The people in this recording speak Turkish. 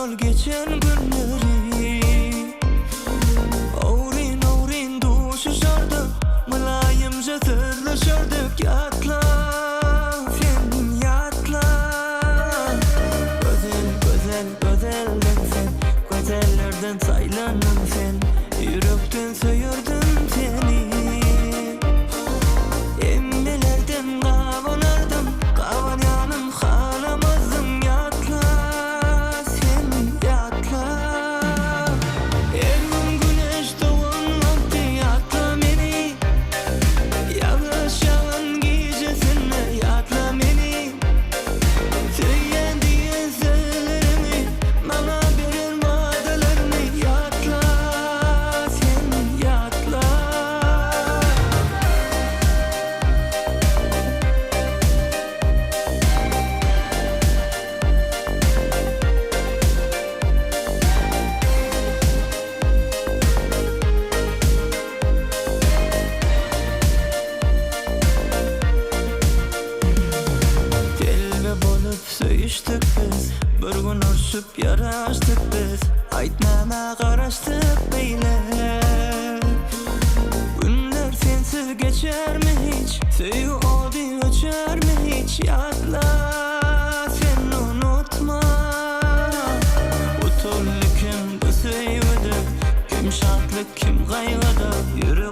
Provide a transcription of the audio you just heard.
kal geçen günleri. Avrin avrin duşuşardık, mülayimce sözleşirdik. Yatla sen yatla. Güzel güzel güzeldin sen, güzellerden saylanın sen. Yürekten söyürdüm seni. Emmelerden kavanardım, kavanyanım kalamazdım. Yatla sen yatla. Her gün güneş doğan vakti yatla meni. Yavaş yağan gecesine yatla meni. Söyleyen diyen sözlerimi, bana verir vadelerini. Yatla sen yatla. Telve bolup söyüştük biz, bir gün urşup yaraştık biz. Aytmana qaraştık beyle. Günler sensiz geçer mi hiç? Söyu odi öçer mi hiç? Yatla sen unutma. Utullu kim bu söyüdü, kim şatlık kim kaygıdı. Yürü